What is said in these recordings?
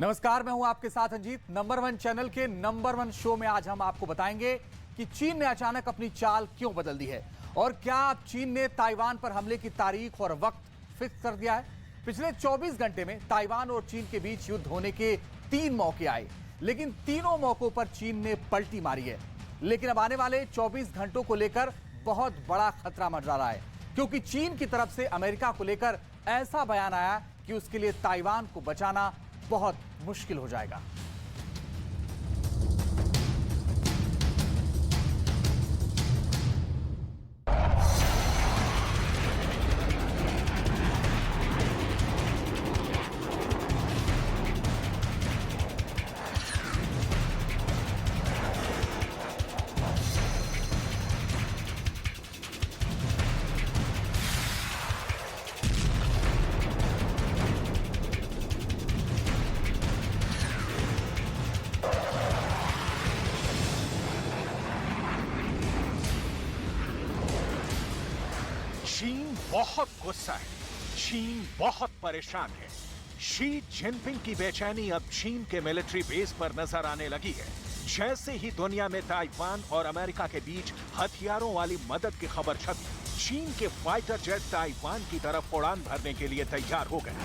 नमस्कार, मैं हूं आपके साथ अजीत। नंबर वन चैनल के नंबर वन शो में आज हम आपको बताएंगे कि चीन ने अचानक अपनी चाल क्यों बदल दी है और क्या अब चीन ने ताइवान पर हमले की तारीख और वक्त फिक्स कर दिया है। पिछले 24 घंटे में ताइवान और चीन के बीच युद्ध होने के 3 मौके आए, लेकिन तीनों मौकों पर चीन ने पलटी मारी है। लेकिन अब आने वाले 24 घंटों को लेकर बहुत बड़ा खतरा मंडरा रहा है, क्योंकि चीन की तरफ से अमेरिका को लेकर ऐसा बयान आया कि उसके लिए ताइवान को बचाना बहुत मुश्किल हो जाएगा। चीन बहुत गुस्सा है, चीन बहुत परेशान है। शी जिनपिंग की बेचैनी अब चीन के मिलिट्री बेस पर नजर आने लगी है। जैसे ही दुनिया में ताइवान और अमेरिका के बीच हथियारों वाली मदद की खबर छपी, चीन के फाइटर जेट ताइवान की तरफ उड़ान भरने के लिए तैयार हो गए।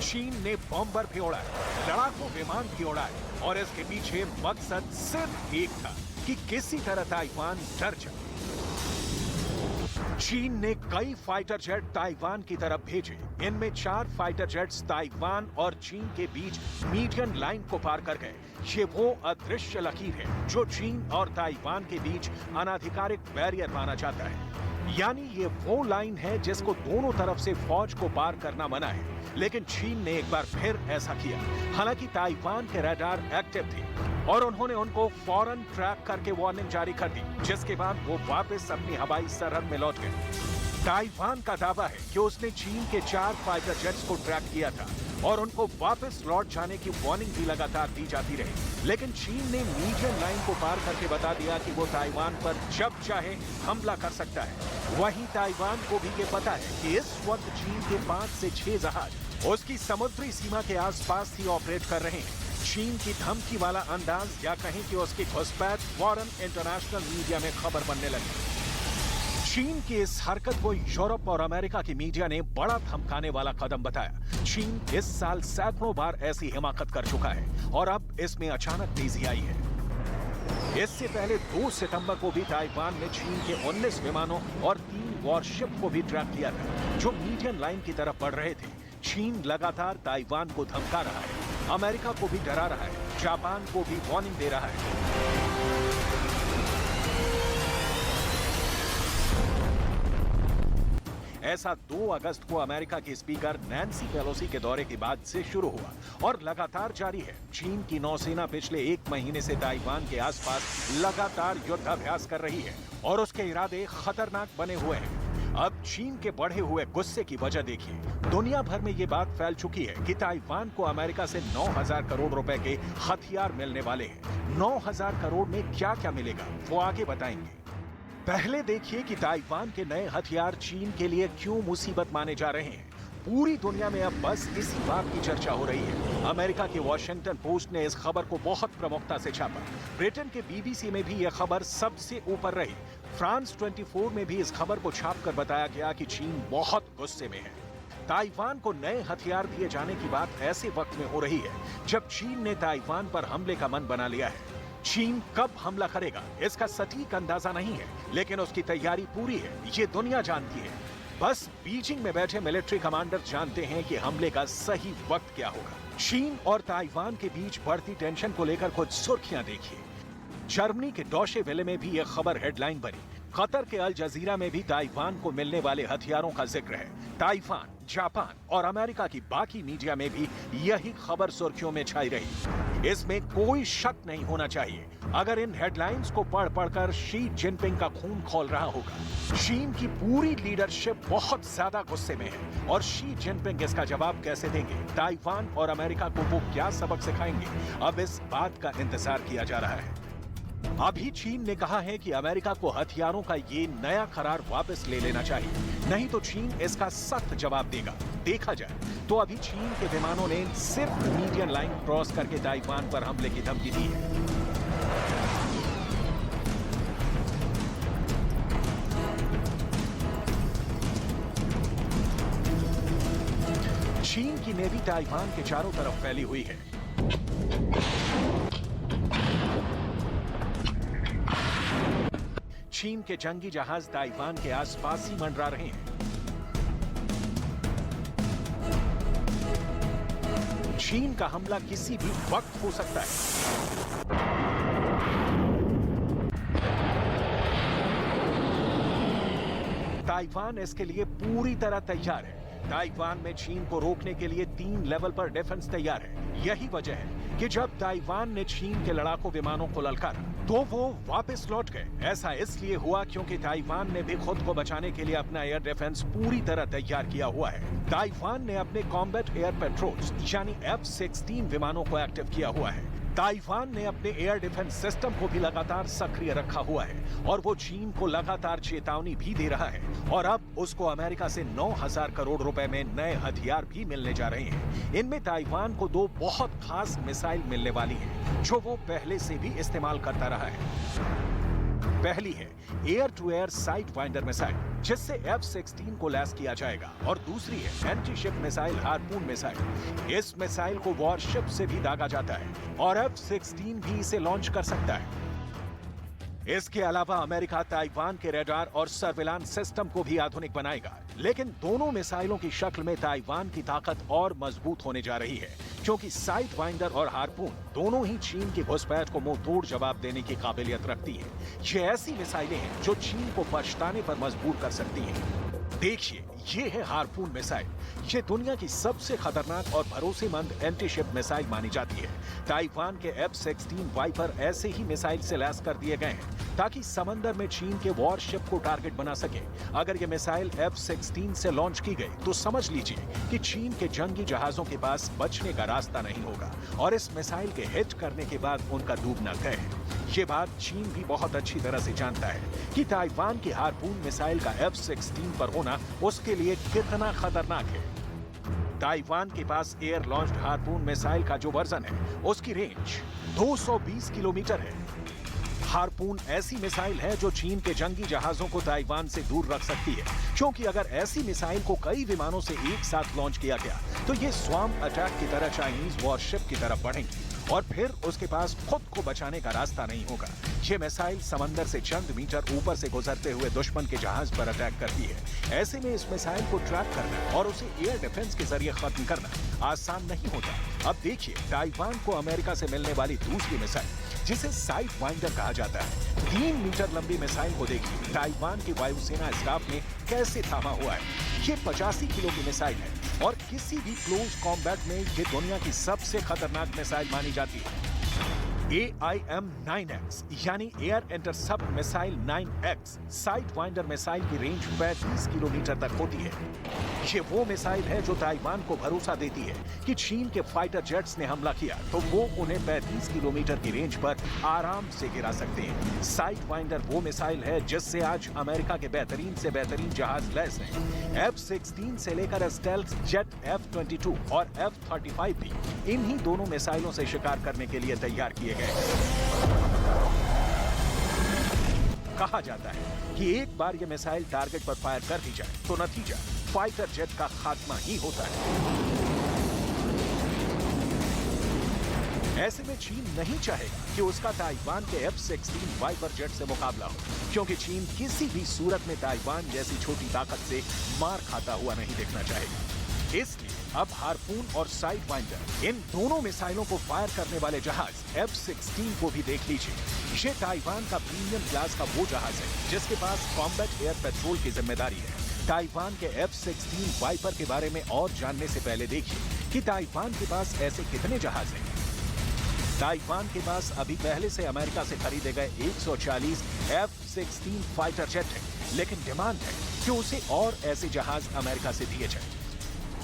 चीन ने बॉम्बर भी उड़ाए, लड़ाकू विमान भी उड़ाए और इसके पीछे मकसद सिर्फ एक था कि किसी तरह ताइवान डर जाए। चीन ने कई फाइटर जेट ताइवान की तरफ भेजे। इनमें 4 फाइटर जेट्स ताइवान और चीन के बीच मीडियन लाइन को पार कर गए। ये वो अदृश्य लकीर है जो चीन और ताइवान के बीच अनाधिकारिक बैरियर माना जाता है। यानी ये वो लाइन है जिसको दोनों तरफ से फौज को पार करना मना है। लेकिन चीन ने एक बार फिर ऐसा किया। हालांकि ताइवान के रडार एक्टिव थे और उन्होंने उनको फौरन ट्रैक करके वार्निंग जारी कर दी, जिसके बाद वो वापस अपनी हवाई सरहद में लौट गए। ताइवान का दावा है कि उसने चीन के 4 फाइटर जेट्स को ट्रैक किया था और उनको वापस लौट जाने की वार्निंग भी लगातार दी जाती रही। लेकिन चीन ने मीडियम लाइन को पार करके बता दिया कि वो ताइवान पर जब चाहे हमला कर सकता है। वहीं ताइवान को भी ये पता है कि इस वक्त चीन के 5 से 6 जहाज उसकी समुद्री सीमा के आसपास ही ऑपरेट कर रहे हैं। चीन की धमकी वाला अंदाज या कहें कि उसकी घुसपैठ फौरन इंटरनेशनल मीडिया में खबर बनने लगी। चीन की इस हरकत को यूरोप और अमेरिका की मीडिया ने बड़ा धमकाने वाला कदम बताया। चीन इस साल सैकड़ों बार ऐसी हिमाकत कर चुका है और अब इसमें अचानक तेजी आई है। इससे पहले 2 सितंबर को भी ताइवान ने चीन के 19 विमानों और 3 वॉरशिप को भी ट्रैक किया था, जो मीडियन लाइन की तरफ बढ़ रहे थे। चीन लगातार ताइवान को धमका रहा है, अमेरिका को भी डरा रहा है, जापान को भी वार्निंग दे रहा है। ऐसा 2 अगस्त को अमेरिका की स्पीकर नैन्सी पेलोसी के दौरे के बाद से शुरू हुआ और लगातार जारी है। चीन की नौसेना पिछले 1 महीने से ताइवान के आसपास लगातार युद्धाभ्यास कर रही है और उसके इरादे खतरनाक बने हुए हैं। अब चीन के बढ़े हुए गुस्से की वजह देखिए। दुनिया भर में ये बात फैल चुकी है कि ताइवान को अमेरिका से 9,000 करोड़ रुपए के हथियार मिलने वाले हैं। 9,000 करोड़ में क्या क्या मिलेगा वो आगे बताएंगे। पहले देखिए कि ताइवान के नए हथियार चीन के लिए क्यों मुसीबत माने जा रहे हैं। पूरी दुनिया में अब बस इसी बात की चर्चा हो रही है। अमेरिका के वॉशिंगटन पोस्ट ने इस खबर को बहुत प्रमुखता से छापा। ब्रिटेन के बीबीसी में भी यह खबर सबसे ऊपर रही। फ्रांस 24 में भी इस खबर को छापकर बताया गया कि चीन बहुत गुस्से में है। ताइवान को नए हथियार दिए जाने की बात ऐसे वक्त में हो रही है जब चीन ने ताइवान पर हमले का मन बना लिया है। चीन कब हमला करेगा इसका सटीक अंदाजा नहीं है, लेकिन उसकी तैयारी पूरी है, ये दुनिया जानती है। बस बीजिंग में बैठे मिलिट्री कमांडर जानते हैं कि हमले का सही वक्त क्या होगा। चीन और ताइवान के बीच बढ़ती टेंशन को लेकर कुछ सुर्खियां देखिए। जर्मनी के डॉशे वेले में भी यह खबर हेडलाइन बनी। कतर के अल जजीरा में भी ताइवान को मिलने वाले हथियारों का जिक्र है। ताइवान, जापान और अमेरिका की बाकी मीडिया में भी यही खबर सुर्खियों में छाई रही। इसमें कोई शक नहीं होना चाहिए। अगर इन हेडलाइंस को पढ़ पढ़कर शी जिनपिंग का खून खौल रहा होगा। चीन की पूरी लीडरशिप बहुत ज्यादा गुस्से में है और शी जिनपिंग इसका जवाब कैसे देंगे, ताइवान और अमेरिका को वो क्या सबक सिखाएंगे, अब इस बात का इंतजार किया जा रहा है। अभी चीन ने कहा है कि अमेरिका को हथियारों का ये नया करार वापस ले लेना चाहिए, नहीं तो चीन इसका सख्त जवाब देगा। देखा जाए तो अभी चीन के विमानों ने सिर्फ मीडियन लाइन क्रॉस करके ताइवान पर हमले की धमकी दी है। चीन की नेवी ताइवान के चारों तरफ फैली हुई है। चीन के जंगी जहाज ताइवान के आसपास ही मंडरा रहे हैं। चीन का हमला किसी भी वक्त हो सकता है। ताइवान इसके लिए पूरी तरह तैयार है। ताइवान में चीन को रोकने के लिए 3 लेवल पर डिफेंस तैयार है। यही वजह है कि जब ताइवान ने चीन के लड़ाकू विमानों को ललकारा तो वो वापस लौट गए। ऐसा इसलिए हुआ क्योंकि ताइवान ने भी खुद को बचाने के लिए अपना एयर डिफेंस पूरी तरह तैयार किया हुआ है। ताइवान ने अपने कॉम्बैट एयर पेट्रोल्स यानी F-16 विमानों को एक्टिव किया हुआ है। ताइवान ने अपने एयर डिफेंस सिस्टम को भी लगातार सक्रिय रखा हुआ है और वो चीन को लगातार चेतावनी भी दे रहा है। और अब उसको अमेरिका से 9,000 करोड़ रुपए में नए हथियार भी मिलने जा रहे हैं। इनमें ताइवान को 2 बहुत खास मिसाइल मिलने वाली हैं, जो वो पहले से भी इस्तेमाल करता रहा है। पहली है air to air sight finder missile, जिससे F-16 को लैस किया जाएगा, और दूसरी है anti ship missile harpoon missile. इस मिसाइल को वॉरशिप से भी दागा जाता है और F-16 भी इसे लॉन्च कर सकता है। इसके अलावा अमेरिका ताइवान के रडार और सर्विलांस सिस्टम को भी आधुनिक बनाएगा। लेकिन दोनों मिसाइलों की शक्ल में ताइवान की ताकत और मजबूत होने जा रही है, क्योंकि साइट फाइंडर और हार्पून दोनों ही चीन की घुसपैठ को मुंह तोड़ जवाब देने की काबिलियत रखती है। ये ऐसी मिसाइलें हैं जो चीन को पछताने पर मजबूर कर सकती हैं। देखिए, ये है हार्पून मिसाइल। ये दुनिया की सबसे खतरनाक और भरोसेमंद एंटी शिप मिसाइल मानी जाती है। ताइवान के F-16 वाइपर ऐसे ही मिसाइल से लैस कर दिए गए हैं ताकि समंदर में चीन के वॉरशिप को टारगेट बना सके। अगर ये मिसाइल F-16 से लॉन्च की गई तो समझ लीजिए कि चीन के जंगी जहाजों के पास बचने का रास्ता नहीं होगा और इस मिसाइल के हिट करने के बाद उनका डूबना तय है। ये बात चीन भी बहुत अच्छी तरह से जानता है कि ताइवान की हार्पून मिसाइल का F-16 पर होना उसके लिए कितना खतरनाक है। ताइवान के पास एयर लॉन्च्ड हार्पून मिसाइल का जो वर्जन है, उसकी रेंज 220 किलोमीटर है। हार्पून ऐसी मिसाइल है जो चीन के जंगी जहाजों को ताइवान से दूर रख सकती है, क्योंकि अगर ऐसी मिसाइल को कई विमानों से एक साथ लॉन्च किया गया तो ये स्वाम्प अटैक की तरह चाइनीज वॉरशिप की तरफ बढ़ेंगी और फिर उसके पास खुद को बचाने का रास्ता नहीं होगा। ये मिसाइल समंदर से चंद मीटर ऊपर से गुजरते हुए दुश्मन के जहाज पर अटैक करती है। ऐसे में इस मिसाइल को ट्रैक करना और उसे एयर डिफेंस के जरिए खत्म करना आसान नहीं होता। अब देखिए ताइवान को अमेरिका से मिलने वाली दूसरी मिसाइल, जिसे साइट फाइंडर कहा जाता है। 3 मीटर लंबी मिसाइल को देखिए ताइवान की वायुसेना स्टाफ ने कैसे थामा हुआ है। ये 85 किलो की मिसाइल है और किसी भी क्लोज कॉम्बैट में ये दुनिया की सबसे खतरनाक मिसाइल मानी जाती है। AIM-9X यानी air intercept missile 9X site finder missile की रेंज 35 किलोमीटर तक होती है। ये वो मिसाइल है जो ताइवान को भरोसा देती है कि चीन के फाइटर जेट्स ने हमला किया तो वो उन्हें 35 किलोमीटर की रेंज पर आराम से गिरा सकते हैं। साइट फाइंडर वो मिसाइल है जिससे आज अमेरिका के बेहतरीन से बेहतरीन जहाज लैस हैं। F-16 से लेकर स्टेल्थ जेट F-22 और F-35 भी इन्हीं दोनों मिसाइलों से शिकार करने के लिए तैयार किए गए। कहा जाता है कि एक बार ये मिसाइल टारगेट पर फायर कर दी जाए तो नतीजा फाइटर जेट का खात्मा ही होता है। ऐसे में चीन नहीं चाहेगा कि उसका ताइवान के F-16 वाइपर जेट से मुकाबला हो, क्योंकि चीन किसी भी सूरत में ताइवान जैसी छोटी ताकत से मार खाता हुआ नहीं देखना चाहेगा। इसलिए अब हार्पून और साइट फाइंडर इन दोनों मिसाइलों को फायर करने वाले जहाज F-16 को भी देख लीजिए। ये ताइवान का प्रीमियम क्लास का वो जहाज है जिसके पास कॉम्बैट एयर पेट्रोल की जिम्मेदारी है। ताइवान के F-16 वाइपर के बारे में और जानने से पहले देखिए कि ताइवान के पास ऐसे कितने जहाज हैं। ताइवान के पास अभी पहले से अमेरिका से खरीदे गए 140 F-16 फाइटर जेट है, लेकिन डिमांड है कि उसे और ऐसे जहाज अमेरिका से दिए जाएं।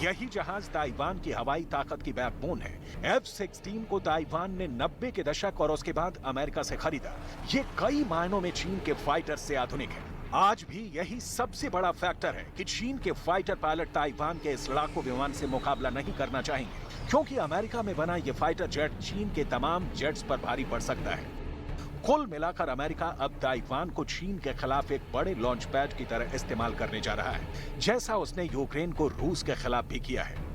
यही जहाज ताइवान की हवाई ताकत की बैकबोन है। F-16 को ताइवान ने 90 के दशक और उसके बाद अमेरिका से खरीदा। ये कई मायनों में चीन के फाइटर से आधुनिक है। आज भी यही सबसे बड़ा फैक्टर है कि चीन के फाइटर पायलट ताइवान के इस लड़ाकू विमान से मुकाबला नहीं करना चाहेंगे, क्योंकि अमेरिका में बना ये फाइटर जेट चीन के तमाम जेट्स पर भारी पड़ सकता है। कुल मिलाकर अमेरिका अब ताइवान को चीन के खिलाफ एक बड़े लॉन्च पैड की तरह इस्तेमाल करने जा रहा है, जैसा उसने यूक्रेन को रूस के खिलाफ भी किया है।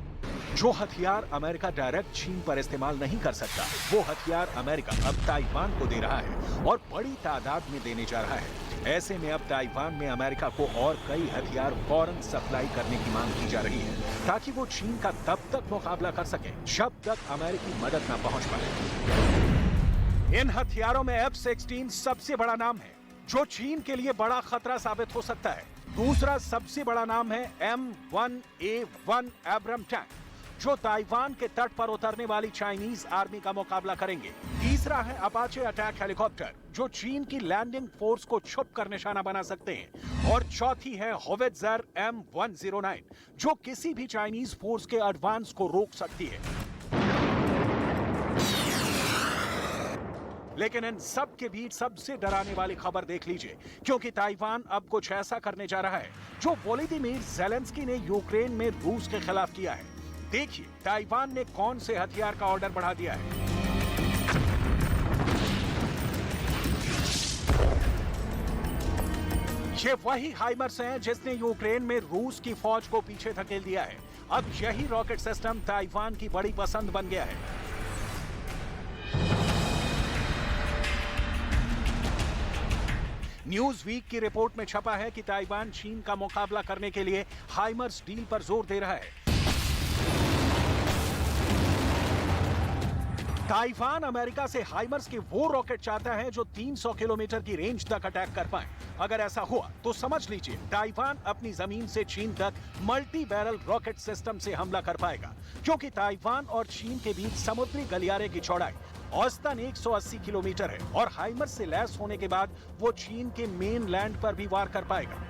जो हथियार अमेरिका डायरेक्ट चीन पर इस्तेमाल नहीं कर सकता, वो हथियार अमेरिका अब ताइवान को दे रहा है और बड़ी तादाद में देने जा रहा है। ऐसे में अब ताइवान में अमेरिका को और कई हथियार फौरन सप्लाई करने की मांग की जा रही है, ताकि वो चीन का तब तक मुकाबला कर सके जब तक अमेरिकी मदद न पहुंच पाए। इन हथियारों में F-16 सबसे बड़ा नाम है, जो चीन के लिए बड़ा खतरा साबित हो सकता है। दूसरा सबसे बड़ा नाम है M1A1 एब्रम टैंक, जो ताइवान के तट पर उतरने वाली चाइनीज आर्मी का मुकाबला करेंगे। तीसरा है अपाचे अटैक हेलीकॉप्टर, जो चीन की लैंडिंग फोर्स को छुप कर निशाना बना सकते हैं। और चौथी है होवित्जर M109, जो किसी भी चाइनीज फोर्स के एडवांस को रोक सकती है। लेकिन इन सब के बीच सबसे डराने वाली खबर देख लीजिए, क्योंकि ताइवान अब कुछ ऐसा करने जा रहा है जो वोलोदिमीर ज़ेलेंस्की ने यूक्रेन में रूस के खिलाफ किया है। देखिए ताइवान ने कौन से हथियार का ऑर्डर बढ़ा दिया है। ये वही हाइमर्स हैं जिसने यूक्रेन में रूस की फौज को पीछे धकेल दिया है। अब यही रॉकेट सिस्टम ताइवान की बड़ी पसंद बन गया है। न्यूज वीक की रिपोर्ट में छपा है कि ताइवान चीन का मुकाबला करने के लिए हाइमर्स डील पर जोर दे रहा है। ताइवान अमेरिका से हाइमर्स के वो रॉकेट चाहता है जो 300 किलोमीटर की रेंज तक अटैक कर पाए। अगर ऐसा हुआ तो समझ लीजिए ताइवान अपनी जमीन से चीन तक मल्टी बैरल रॉकेट सिस्टम से हमला कर पाएगा, क्योंकि ताइवान और चीन के बीच समुद्री गलियारे की चौड़ाई औसतन 180 किलोमीटर है और हाइमर्स से लैस होने के बाद वो चीन के मेन लैंड पर भी वार कर पाएगा।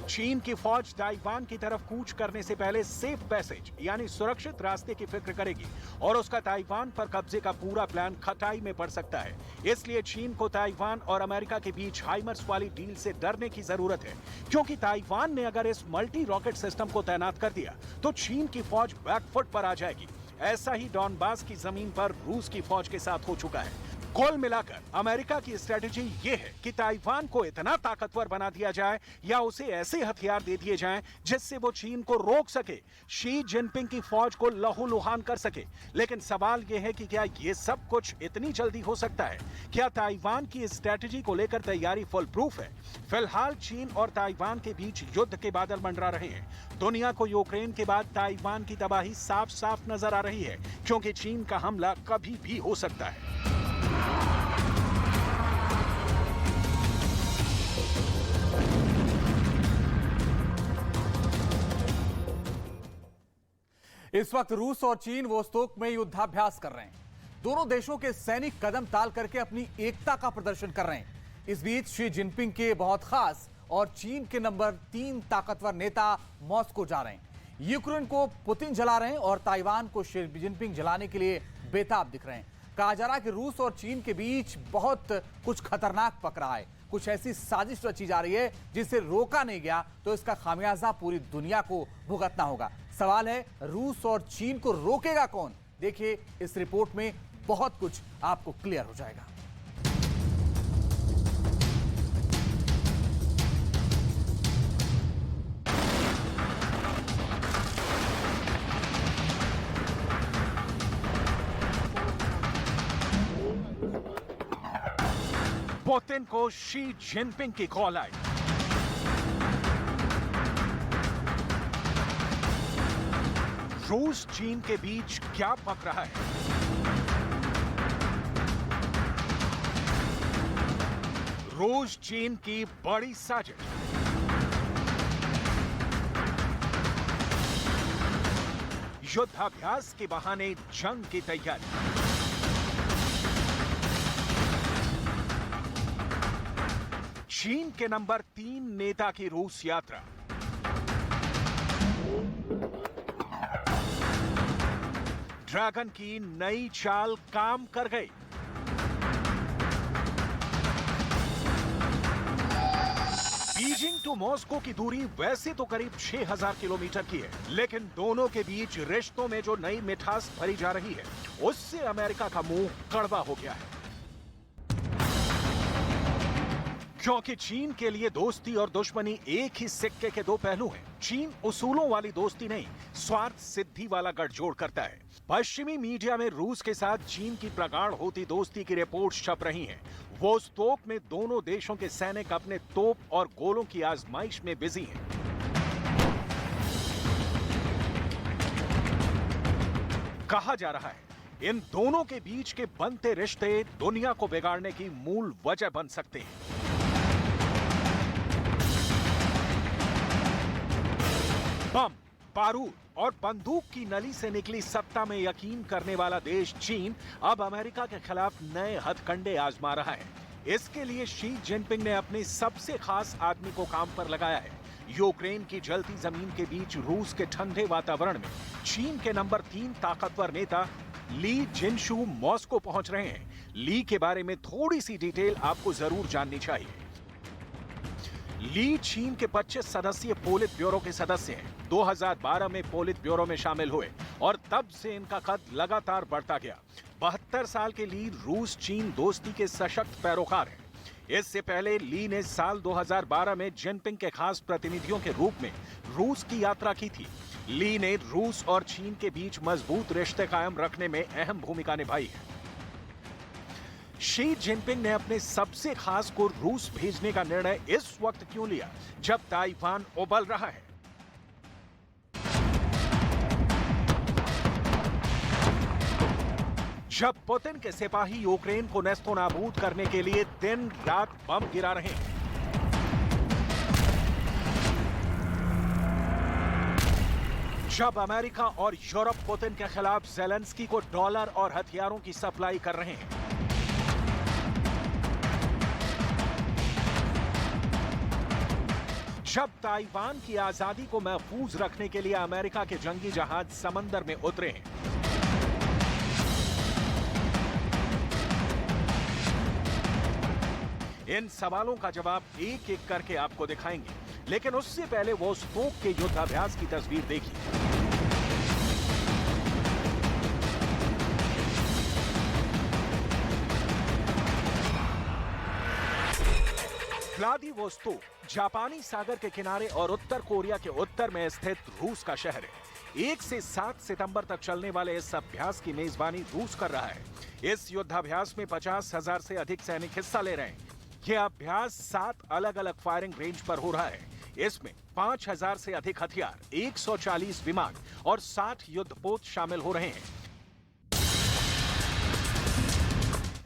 चीन की फौज ताइवान की तरफ कूच करने से पहले सेफ पैसेज यानी सुरक्षित रास्ते की फिक्र करेगी और उसका ताइवान पर कब्जे का पूरा प्लान खटाई में पड़ सकता है। इसलिए चीन को ताइवान और अमेरिका के बीच हाइमर्स वाली डील से डरने की जरूरत है, क्योंकि ताइवान ने अगर इस मल्टी रॉकेट सिस्टम को तैनात कर दिया तो चीन की फौज बैकफुट पर आ जाएगी। ऐसा ही डॉनबास की जमीन पर रूस की फौज के साथ हो चुका है। कुल मिलाकर अमेरिका की स्ट्रेटेजी ये है कि ताइवान को इतना ताकतवर बना दिया जाए या उसे ऐसे हथियार दे दिए जाएं जिससे वो चीन को रोक सके, शी जिनपिंग की फौज को लहूलुहान कर सके। लेकिन सवाल ये है कि क्या ये सब कुछ इतनी जल्दी हो सकता है? क्या ताइवान की इस स्ट्रेटेजी को लेकर तैयारी फुल प्रूफ है? फिलहाल चीन और ताइवान के बीच युद्ध के बादल मंडरा रहे हैं। दुनिया को यूक्रेन के बाद ताइवान की तबाही साफ साफ नजर आ रही है, क्योंकि चीन का हमला कभी भी हो सकता है। इस वक्त रूस और चीन वोस्तोक में युद्धाभ्यास कर रहे हैं। दोनों देशों के सैनिक कदम ताल करके अपनी एकता का प्रदर्शन कर रहे हैं। इस बीच शी जिनपिंग के बहुत खास और चीन के नंबर 3 ताकतवर नेता मॉस्को जा रहे हैं। यूक्रेन को पुतिन जला रहे हैं और ताइवान को शी जिनपिंग जलाने के लिए बेताब दिख रहे हैं। कहा जा रहा है कि रूस और चीन के बीच बहुत कुछ खतरनाक पक रहा है। कुछ ऐसी साजिश रची जा रही है जिसे रोका नहीं गया तो इसका खामियाजा पूरी दुनिया को भुगतना होगा। सवाल है रूस और चीन को रोकेगा कौन? देखिए इस रिपोर्ट में बहुत कुछ आपको क्लियर हो जाएगा। पुतिन को शी जिनपिंग की कॉल आई। रूस चीन के बीच क्या पक रहा है? रूस चीन की बड़ी साजिश। युद्धाभ्यास के बहाने जंग की तैयारी। चीन के नंबर 3 नेता की रूस यात्रा। ड्रैगन की नई चाल काम कर गई। बीजिंग टू मॉस्को की दूरी वैसे तो करीब 6000 किलोमीटर की है, लेकिन दोनों के बीच रिश्तों में जो नई मिठास भरी जा रही है, उससे अमेरिका का मुंह कड़वा हो गया है। क्योंकि चीन के लिए दोस्ती और दुश्मनी एक ही सिक्के के दो पहलू हैं। चीन उसूलों वाली दोस्ती नहीं, स्वार्थ सिद्धि वाला गठजोड़ करता है। पश्चिमी मीडिया में रूस के साथ चीन की प्रगाढ़ होती दोस्ती की रिपोर्ट छप रही हैं। वोस्तोक में दोनों देशों के सैनिक अपने तोप और गोलों की आजमाइश में बिजी हैं। कहा जा रहा है इन दोनों के बीच के बनते रिश्ते दुनिया को बिगाड़ने की मूल वजह बन सकते हैं। बम, बारूद और बंदूक की नली से निकली सत्ता में यकीन करने वाला देश चीन अब अमेरिका के खिलाफ नए हथकंडे आजमा रहा है। इसके लिए शी जिनपिंग ने अपने सबसे खास आदमी को काम पर लगाया है। यूक्रेन की जलती जमीन के बीच रूस के ठंडे वातावरण में चीन के नंबर 3 ताकतवर नेता ली जिनशू मॉस्को पहुंच रहे हैं। ली के बारे में थोड़ी सी डिटेल आपको जरूर जाननी चाहिए। ली चीन के 25 सदस्यीय पोलित ब्यूरो के सदस्य हैं। 2012 में पोलित ब्यूरो में शामिल हुए और तब से इनका कद लगातार बढ़ता गया। 72 साल के ली रूस चीन दोस्ती के सशक्त पैरोकार हैं। इससे पहले ली ने साल 2012 में जिनपिंग के खास प्रतिनिधियों के रूप में रूस की यात्रा की थी। ली ने रूस और चीन के बीच मजबूत रिश्ते कायम रखने में अहम भूमिका निभाई है। शी जिनपिंग ने अपने सबसे खास को रूस भेजने का निर्णय इस वक्त क्यों लिया जब ताइवान उबल रहा है? जब पुतिन के सिपाही यूक्रेन को नेस्तोनाबूद करने के लिए दिन रात बम गिरा रहे हैं, जब अमेरिका और यूरोप पुतिन के खिलाफ ज़ेलेंस्की को डॉलर और हथियारों की सप्लाई कर रहे हैं, जब ताइवान की आजादी को महफूज रखने के लिए अमेरिका के जंगी जहाज समंदर में उतरे हैं, इन सवालों का जवाब एक एक करके आपको दिखाएंगे। लेकिन उससे पहले वोस्तोक के युद्धाभ्यास की तस्वीर देखिए। व्लादिवोस्तोक जापानी सागर के किनारे और उत्तर कोरिया के उत्तर में स्थित रूस का शहर है। 1 से 7 सितंबर तक चलने वाले इस अभ्यास की मेजबानी रूस कर रहा है। इस युद्धाभ्यास में 50,000 से अधिक सैनिक हिस्सा ले रहे हैं। यह अभ्यास 7 अलग अलग फायरिंग रेंज पर हो रहा है। इसमें 5,000 से अधिक हथियार, 140 विमान और 60 युद्धपोत शामिल हो रहे हैं।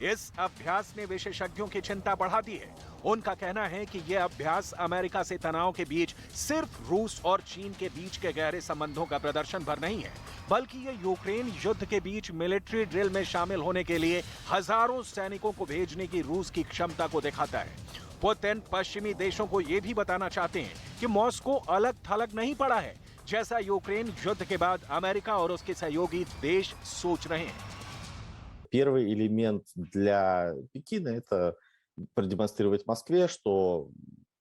इस अभ्यास ने विशेषज्ञों की चिंता बढ़ा दी है। उनका कहना है कि यह अभ्यास अमेरिका से तनाव के बीच सिर्फ रूस और चीन के बीच के गहरे संबंधों का प्रदर्शन भर नहीं है, बल्कि यह यूक्रेन युद्ध के बीच मिलिट्री ड्रिल में शामिल होने के लिए हजारों सैनिकों को भेजने की रूस की क्षमता को दिखाता है। पुतिन पश्चिमी देशों को यह भी बताना चाहते हैं कि मॉस्को अलग थलग नहीं पड़ा है, जैसा यूक्रेन युद्ध के बाद अमेरिका और उसके सहयोगी देश सोच रहे हैं। Первый элемент для Пекина – это продемонстрировать Москве, что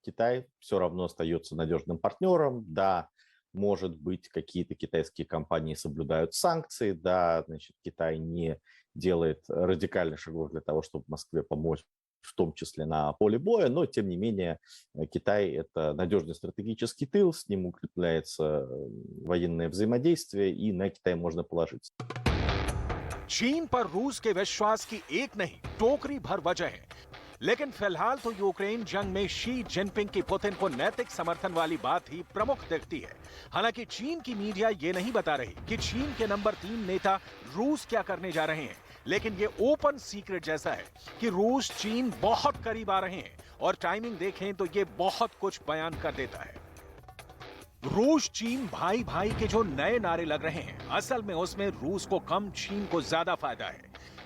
Китай все равно остается надежным партнером. Да, может быть, какие-то китайские компании соблюдают санкции. Да, значит, Китай не делает радикальных шагов для того, чтобы Москве помочь, в том числе на поле боя. Но, тем не менее, Китай – это надежный стратегический тыл, с ним укрепляется военное взаимодействие, и на Китай можно положиться. चीन पर रूस के विश्वास की एक नहीं टोकरी भर वजह है, लेकिन फिलहाल तो यूक्रेन जंग में शी जिनपिंग की पुतिन को नैतिक समर्थन वाली बात ही प्रमुख दिखती है। हालांकि चीन की मीडिया ये नहीं बता रही कि चीन के नंबर 3 नेता रूस क्या करने जा रहे हैं, लेकिन ये ओपन सीक्रेट जैसा है कि रूस चीन बहुत करीब आ रहे हैं और टाइमिंग देखें तो ये बहुत कुछ बयान कर देता है। रूस चीन भाई भाई के जो नए नारे लग रहे हैं, असल में उसमें रूस को कम, चीन को ज्यादा फायदा है।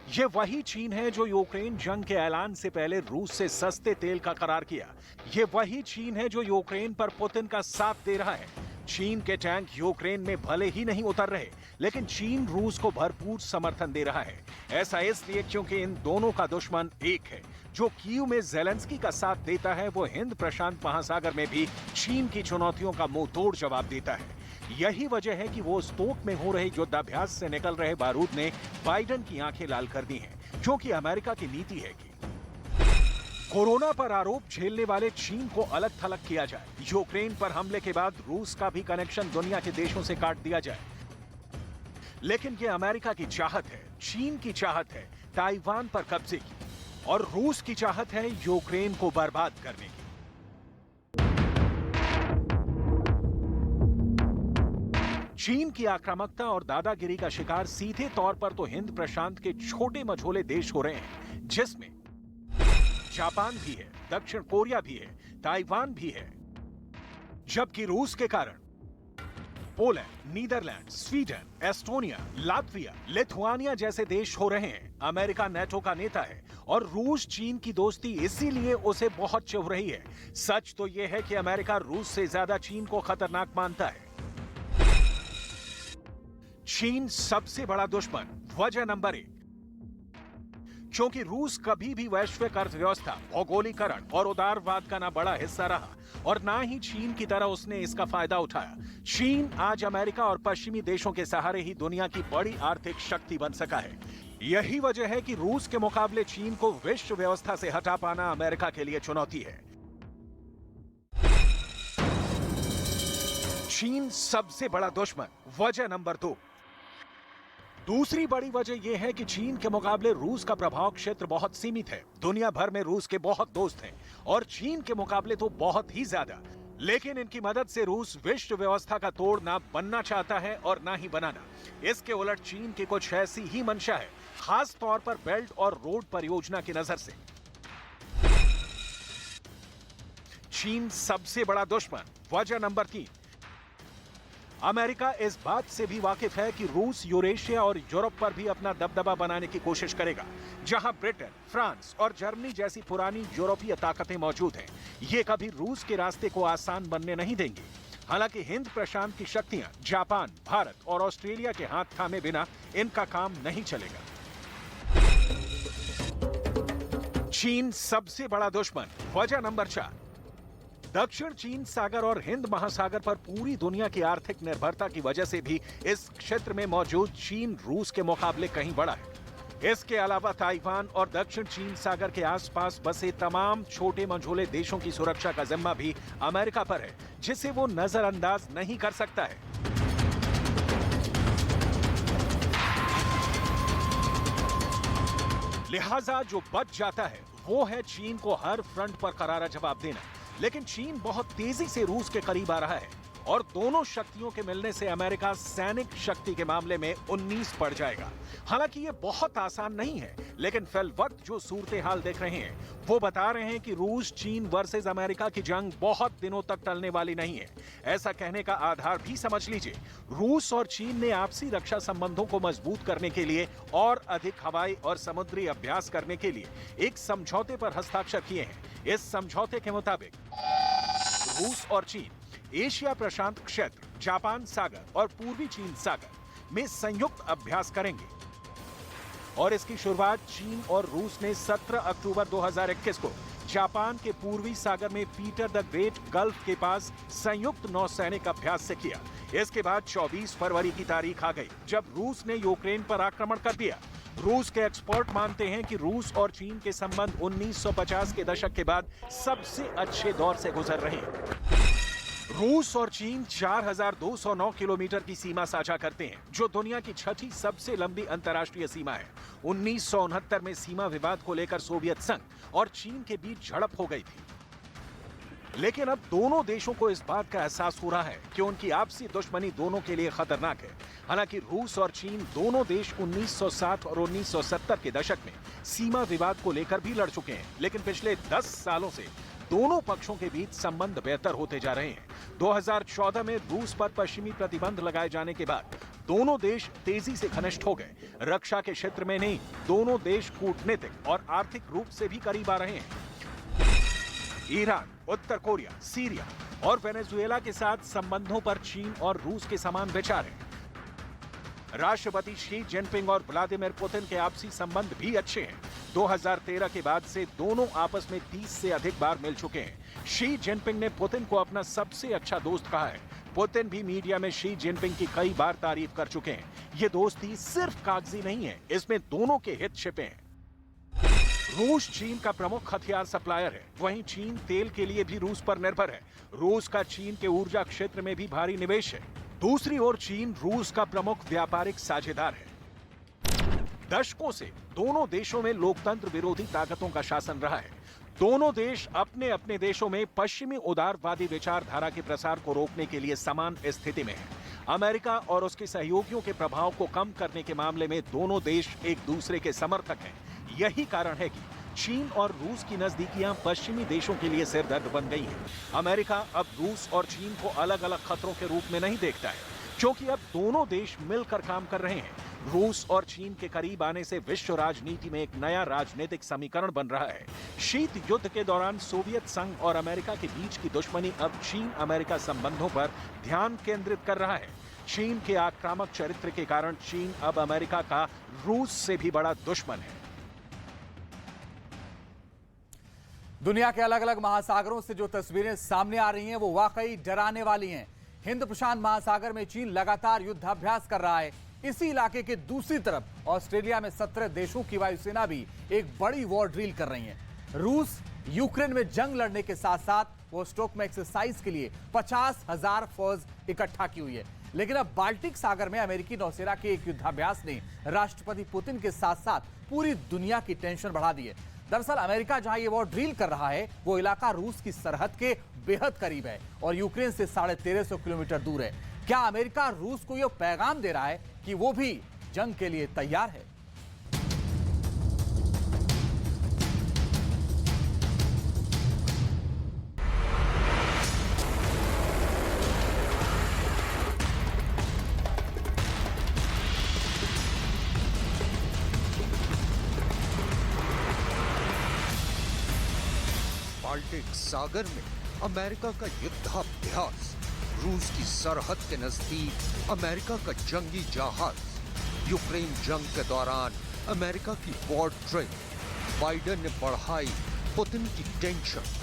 ये वही चीन है जो यूक्रेन जंग के ऐलान से पहले रूस से सस्ते तेल का करार किया। ये वही चीन है जो यूक्रेन पर पुतिन का साथ दे रहा है। चीन के टैंक यूक्रेन में भले ही नहीं उतर रहे, लेकिन चीन रूस को भरपूर समर्थन दे रहा है। ऐसा इसलिए क्योंकि इन दोनों का दुश्मन एक है। जो कीव में ज़ेलेंस्की का साथ देता है, वो हिंद प्रशांत महासागर में भी चीन की चुनौतियों का मुंह तोड़ जवाब देता है। यही वजह है कि वो स्टोक में हो रहे युद्धाभ्यास से निकल रहे बारूद ने बाइडेन की आंखें लाल कर दी हैं, क्योंकि अमेरिका की नीति है कि कोरोना पर आरोप झेलने वाले चीन को अलग थलग किया जाए। यूक्रेन पर हमले के बाद रूस का भी कनेक्शन दुनिया के देशों से काट दिया जाए। लेकिन ये अमेरिका की चाहत है, चीन की चाहत है ताइवान पर कब्जे की, और रूस की चाहत है यूक्रेन को बर्बाद करने की। चीन की आक्रामकता और दादागिरी का शिकार सीधे तौर पर तो हिंद प्रशांत के छोटे मझोले देश हो रहे हैं, जिसमें जापान भी है, दक्षिण कोरिया भी है, ताइवान भी है। जबकि रूस के कारण Poland, Netherlands, Sweden, Estonia, Latvia, Lithuania जैसे देश हो रहे हैं। अमेरिका नेटो का नेता है और रूस चीन की दोस्ती इसीलिए उसे बहुत चुभ रही है। सच तो यह है कि अमेरिका रूस से ज्यादा चीन को खतरनाक मानता है। चीन सबसे बड़ा दुश्मन, वजह नंबर 1, क्योंकि रूस कभी भी वैश्विक अर्थव्यवस्था, भौगोलिकरण और उदारवाद का ना बड़ा हिस्सा रहा और ना ही चीन की तरह उसने इसका फायदा उठाया। चीन आज अमेरिका और पश्चिमी देशों के सहारे ही दुनिया की बड़ी आर्थिक शक्ति बन सका है। यही वजह है कि रूस के मुकाबले चीन को विश्व व्यवस्था से हटा पाना अमेरिका के लिए चुनौती है। चीन सबसे बड़ा दुश्मन, वजह नंबर 2। दूसरी बड़ी वजह यह है कि चीन के मुकाबले रूस का प्रभाव क्षेत्र बहुत सीमित है। दुनिया भर में रूस के बहुत दोस्त हैं और चीन के मुकाबले तो बहुत ही ज्यादा। लेकिन इनकी मदद से रूस विश्व व्यवस्था का तोड़ ना बनना चाहता है और ना ही बनाना। इसके उलट चीन की कुछ ऐसी ही मंशा है, खास तौर पर बेल्ट और रोड परियोजना की नजर से। चीन सबसे बड़ा दुश्मन, वजह नंबर 3। अमेरिका इस बात से भी वाकिफ है कि रूस यूरेशिया और यूरोप पर भी अपना दबदबा बनाने की कोशिश करेगा, जहां ब्रिटेन, फ्रांस और जर्मनी जैसी पुरानी यूरोपीय ताकतें मौजूद हैं। ये कभी रूस के रास्ते को आसान बनने नहीं देंगे। हालांकि हिंद प्रशांत की शक्तियां जापान, भारत और ऑस्ट्रेलिया के हाथ थामे बिना इनका काम नहीं चलेगा। चीन सबसे बड़ा दुश्मन, वजह नंबर 4। दक्षिण चीन सागर और हिंद महासागर पर पूरी दुनिया की आर्थिक निर्भरता की वजह से भी इस क्षेत्र में मौजूद चीन रूस के मुकाबले कहीं बड़ा है। इसके अलावा ताइवान और दक्षिण चीन सागर के आसपास बसे तमाम छोटे मंझोले देशों की सुरक्षा का जिम्मा भी अमेरिका पर है, जिसे वो नजरअंदाज नहीं कर सकता है। लिहाजा जो बच जाता है वो है चीन को हर फ्रंट पर करारा जवाब देना। लेकिन चीन बहुत तेजी से रूस के करीब आ रहा है और दोनों शक्तियों के मिलने से अमेरिका सैनिक शक्ति के मामले में 19 पड़ जाएगा। हालांकि ये बहुत आसान नहीं है, लेकिन फिल वक्त जो सूरत हाल देख रहे हैं वो बता रहे हैं कि रूस चीन वर्सेस अमेरिका की जंग बहुत दिनों तक टलने वाली नहीं है। ऐसा कहने का आधार भी समझ लीजिए। रूस और चीन ने आपसी रक्षा संबंधों को मजबूत करने के लिए और अधिक हवाई और समुद्री अभ्यास करने के लिए एक समझौते पर हस्ताक्षर किए हैं। इस समझौते के मुताबिक रूस और चीन एशिया प्रशांत क्षेत्र, जापान सागर और पूर्वी चीन सागर में संयुक्त अभ्यास करेंगे और इसकी शुरुआत चीन और रूस ने 17 अक्टूबर 2021 को जापान के पूर्वी सागर में पीटर द ग्रेट गल्फ के पास संयुक्त नौसैनिक अभ्यास से किया। इसके बाद 24 फरवरी की तारीख आ गई जब रूस ने यूक्रेन पर आक्रमण कर दिया। रूस के एक्सपर्ट मानते हैं कि रूस और चीन के संबंध 1950 के दशक के बाद सबसे अच्छे दौर से गुजर रहे हैं। रूस और चीन 4209 किलोमीटर की सीमा साझा करते हैं, जो दुनिया की छठी सबसे लंबी अंतर्राष्ट्रीय सीमा है। 1969 में सीमा विवाद को लेकर सोवियत संघ और चीन के बीच झड़प हो गई थी। लेकिन अब दोनों देशों को इस बात का एहसास हो रहा है कि उनकी आपसी दुश्मनी दोनों के लिए खतरनाक है। हालांकि रूस और चीन दोनों देश 1960 और 1970 के दशक में सीमा विवाद को लेकर भी लड़ चुके हैं, लेकिन पिछले 10 सालों से दोनों पक्षों के बीच संबंध बेहतर होते जा रहे हैं। 2014 में रूस पर पश्चिमी प्रतिबंध लगाए जाने के बाद दोनों देश तेजी से घनिष्ठ हो गए। रक्षा के क्षेत्र में नहीं, दोनों देश कूटनीतिक और आर्थिक रूप से भी करीब आ रहे हैं। ईरान, उत्तर कोरिया, सीरिया और वेनेजुएला के साथ संबंधों पर चीन और रूस के समान विचार है। राष्ट्रपति शी जिनपिंग और व्लादिमीर पुतिन के आपसी संबंध भी अच्छे हैं। 2013 के बाद से दोनों आपस में 30 से अधिक बार मिल चुके हैं। शी जिनपिंग ने पुतिन को अपना सबसे अच्छा दोस्त कहा है। पुतिन भी मीडिया में शी जिनपिंग की कई बार तारीफ कर चुके हैं। ये दोस्ती सिर्फ कागजी नहीं है, इसमें दोनों के हित छिपे हैं। रूस चीन का प्रमुख हथियार सप्लायर है, वहीं चीन तेल के लिए भी रूस पर निर्भर है। रूस का चीन के ऊर्जा क्षेत्र में भी भारी निवेश है। दूसरी ओर चीन रूस का प्रमुख व्यापारिक साझेदार है। दशकों से दोनों देशों में लोकतंत्र विरोधी ताकतों का शासन रहा है। दोनों देश अपने अपने देशों में पश्चिमी उदारवादी विचारधारा के प्रसार को रोकने के लिए समान स्थिति में है। अमेरिका और उसके सहयोगियों के प्रभाव को कम करने के मामले में दोनों देश एक दूसरे के समर्थक हैं। यही कारण है कि चीन और रूस की नजदीकियां पश्चिमी देशों के लिए सिरदर्द बन गई हैं। अमेरिका अब रूस और चीन को अलग अलग खतरों के रूप में नहीं देखता है, क्योंकि अब दोनों देश मिलकर काम कर रहे हैं। रूस और चीन के करीब आने से विश्व राजनीति में एक नया राजनीतिक समीकरण बन रहा है। शीत युद्ध के दौरान सोवियत संघ और अमेरिका के बीच की दुश्मनी अब चीन अमेरिका संबंधों पर ध्यान केंद्रित कर रहा है। चीन के आक्रामक चरित्र के कारण चीन अब अमेरिका का रूस से भी बड़ा दुश्मन है। दुनिया के अलग अलग महासागरों से जो तस्वीरें सामने आ रही हैं वो वाकई डराने वाली हैं। हिंद प्रशांत महासागर में चीन लगातार युद्धाभ्यास कर रहा है। इसी इलाके के दूसरी तरफ ऑस्ट्रेलिया में 17 देशों की वायुसेना भी एक बड़ी वॉर ड्रिल कर रही है। रूस यूक्रेन में जंग लड़ने के साथ साथ वो स्टोक में एक्सरसाइज के लिए 50,000 फौज इकट्ठा की हुई है। लेकिन अब बाल्टिक सागर में अमेरिकी नौसेना के एक युद्धाभ्यास ने राष्ट्रपति पुतिन के साथ साथ पूरी दुनिया की टेंशन बढ़ा दी है। दरअसल अमेरिका जहां ये वॉर ड्रिल कर रहा है वो इलाका रूस की सरहद के बेहद करीब है और यूक्रेन से 1350 किलोमीटर दूर है। क्या अमेरिका रूस को यह पैगाम दे रहा है कि वो भी जंग के लिए तैयार है? बाल्टिक सागर में अमेरिका का युद्धाभ्यास, रूस की सरहद के नजदीक अमेरिका का जंगी जहाज, यूक्रेन जंग के दौरान अमेरिका की वॉर ड्रिल, बाइडेन ने बढ़ाई पुतिन की टेंशन।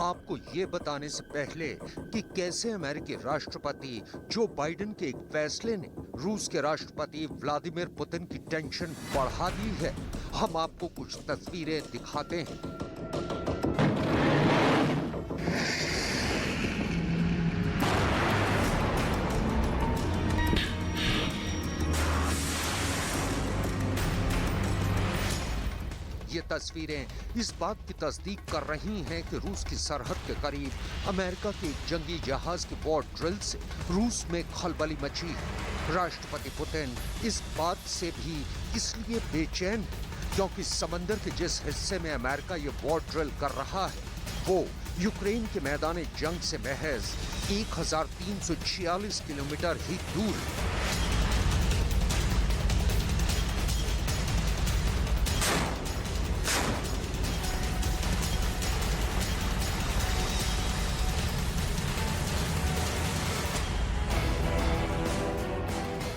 आपको ये बताने से पहले कि कैसे अमेरिकी राष्ट्रपति जो बाइडेन के एक फैसले ने रूस के राष्ट्रपति व्लादिमीर पुतिन की टेंशन बढ़ा दी है, हम आपको कुछ तस्वीरें दिखाते हैं। ये तस्वीरें इस बात की तस्दीक कर रही हैं कि रूस की सरहद के करीब अमेरिका के एक जंगी जहाज की वॉर ड्रिल से रूस में खलबली मची है। राष्ट्रपति पुतिन इस बात से भी इसलिए बेचैन है क्योंकि समंदर के जिस हिस्से में अमेरिका ये वॉर ड्रिल कर रहा है वो यूक्रेन के मैदान जंग से महज 1346 किलोमीटर ही दूर है।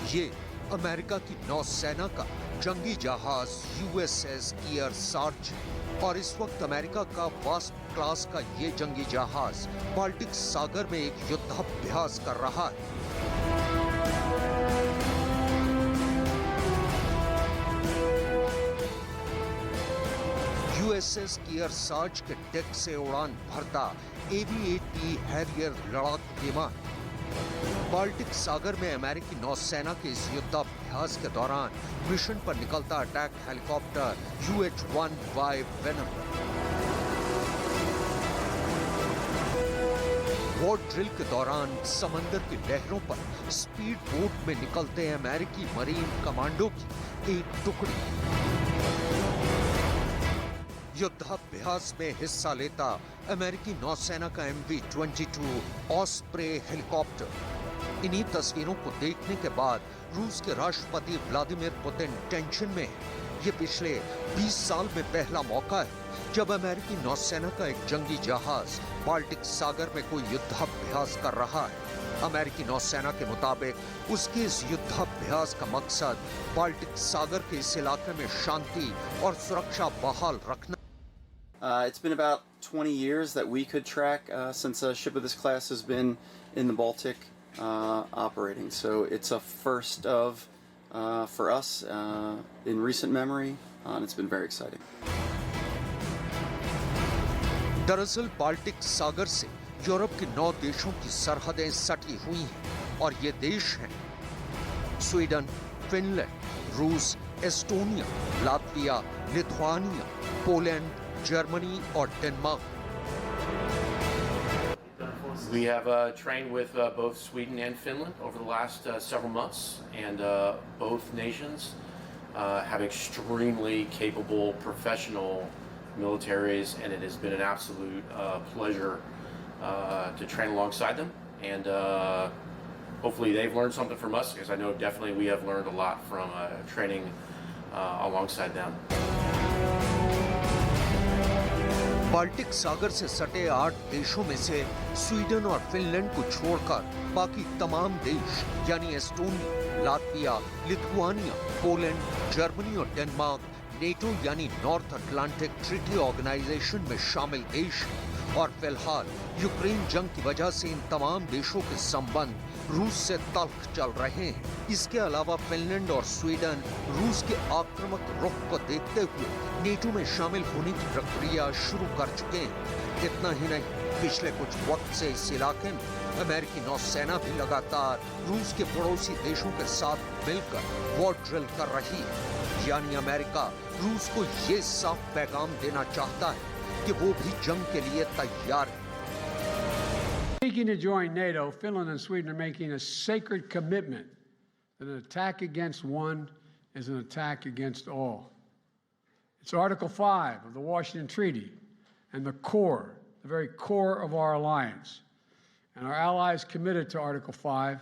ये अमेरिका की नौसेना का जंगी जहाज USS केयरसार्च और इस वक्त अमेरिका का फर्स्ट क्लास का ये जंगी जहाज बाल्टिक सागर में एक युद्धाभ्यास कर रहा है। USS केयरसार्च के डेक से उड़ान भरता AV-8P हैरियर लड़ाकू विमान बाल्टिक सागर में अमेरिकी नौसेना के इस युद्धाभ्यास के दौरान मिशन पर निकलता attack helicopter UH-1Y venom. War drill के दौरान समंदर की लहरों पर स्पीड बोट में निकलते अमेरिकी मरीन कमांडो की एक टुकड़ी युद्धाभ्यास में हिस्सा लेता अमेरिकी नौसेना का MV-22 ऑस्प्रे हेलीकॉप्टर। इन्हीं तस्वीरों को देखने के बाद रूस के राष्ट्रपति व्लादिमीर पुतिन टेंशन में है। ये पिछले 20 साल में पहला मौका है जब अमेरिकी नौसेना का एक जंगी जहाज बाल्टिक सागर में कोई युद्धाभ्यास कर रहा है। अमेरिकी नौसेना के मुताबिक उसके इस युद्धाभ्यास का मकसद बाल्टिक सागर के इस इलाके में शांति और सुरक्षा बहाल रखना। It's been about 20 years that we could track since a ship of this class has been in the Baltic operating. So it's a first of for us in recent memory, and it's been very exciting. दरअसल Baltic सागर से Europe के 9 देशों की सरहदें सटी हुई हैं और ये देश हैं स्वीडन, फिनलैंड, रूस, Estonia, Latvia, Lithuania, Poland, Germany और Denmark. We have trained with both Sweden and Finland over the last several months, and both nations have extremely capable professional militaries, and it has been an absolute pleasure to train alongside them, and hopefully they've learned something from us, because I know definitely we have learned a lot from training alongside them. Baltic सागर से सटे 8 देशों में से Sweden और Finland को छोड़कर बाकी तमाम देश यानी Estonia, Latvia, Lithuania, Poland, Germany और डेनमार्क नेटो यानी नॉर्थ अटलांटिक ट्रीटी ऑर्गेनाइजेशन में शामिल देश हैं और फिलहाल यूक्रेन जंग की वजह से इन तमाम देशों के संबंध रूस से तल्ख चल रहे हैं। इसके अलावा फिनलैंड और स्वीडन रूस के आक्रामक रुख को देखते हुए नेटो में शामिल होने की प्रक्रिया शुरू कर चुके हैं। इतना ही नहीं, पिछले कुछ वक्त से इस इलाके में अमेरिकी नौसेना भी लगातार रूस के पड़ोसी देशों के साथ मिलकर वॉर ड्रिल कर रही है। यानी अमेरिका रूस को ये साफ पैगाम देना चाहता है कि वो भी जंग के लिए तैयार है। Seeking to join NATO, Finland and Sweden are making a sacred commitment that an attack against one is an attack against all. It's Article 5 of the Washington Treaty and the core, the very core of our alliance. And our allies committed to Article 5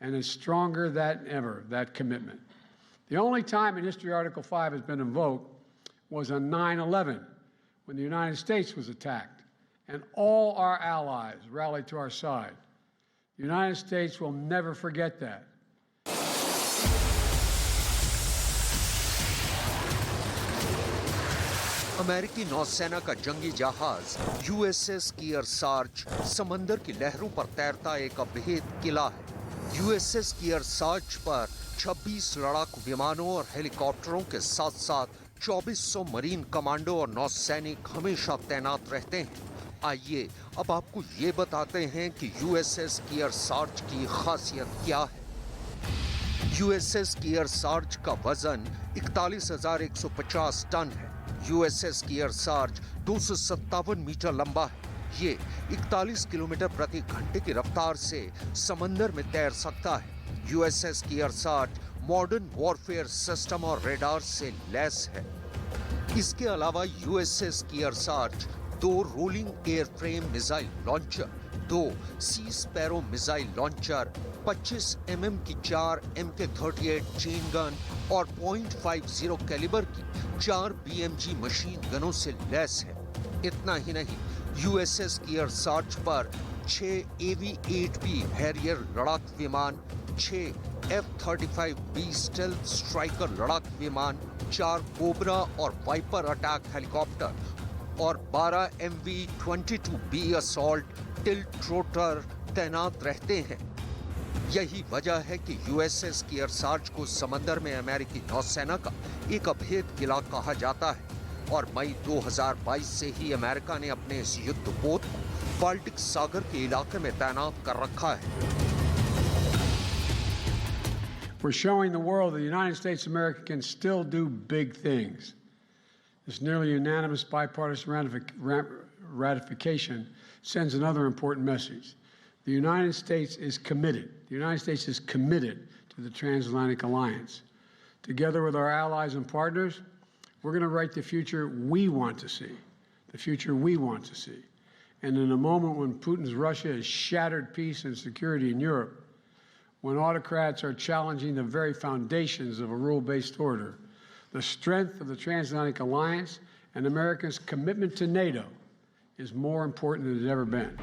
and is stronger than ever, that commitment. The only time in history Article 5 has been invoked was on 9/11 when the United States was attacked. And all our allies rallied to our side. The United States will never forget that. अमेरिकी नौसेना का जंगी जहाज USS कियरसार्च समंदर की लहरों पर तैरता एक अभेद किला है। USS कियरसार्च पर 26 लड़ाकू विमानों और हेलीकॉप्टरों के साथ-साथ 2400 मरीन कमांडो और नौसैनिक हमेशा तैनात रहते हैं। आइए अब आपको ये बताते हैं कि USS कियरसार्च की खासियत क्या है। USS कियरसार्च का वजन 41,150 टन है। USS कियरसार्च 257 मीटर लंबा है। ये 41 किलोमीटर प्रति घंटे की रफ्तार से समंदर में तैर सकता है। USS कियरसार्च मॉडर्न वॉरफेयर सिस्टम और रेडार से लैस है। इसके अलावा USS कियरसार्च 2 rolling airframe missile launcher, 2 सी स्पैरो मिसाइल लॉन्चर, 25 mm की 4 MK-38 चेन गन और .50 कैलिबर की 4 BMG मशीन गनों से लैस है। इतना ही नहीं, USS कियरसार्च पर 6 AV-8B हैरियर लड़ाकू विमान, 6 F-35B स्टेल्थ स्ट्राइकर लड़ाकू विमान, 4 कोबरा और वाइपर अटैक हेलीकॉप्टर और 12 MV-22B असॉल्ट टिल्ट्रोटर तैनात रहते हैं। यही वजह है कि USS कियरसार्च को समंदर में अमेरिकी नौसेना का एक अभेद किला कहा जाता है और मई 2022 से ही अमेरिका ने अपने इस युद्धपोत को बाल्टिक सागर के इलाके में तैनात कर रखा है। We're showing the world that the United States of America can still do big things. This nearly unanimous bipartisan ratification sends another important message. The United States is committed. The United States is committed to the transatlantic alliance. Together with our allies and partners, we're going to write the future we want to see, the future we want to see. And in a moment when Putin's Russia has shattered peace and security in Europe, when autocrats are challenging the very foundations of a rule-based order, the strength of the transatlantic alliance and America's commitment to NATO is more important than it's ever been.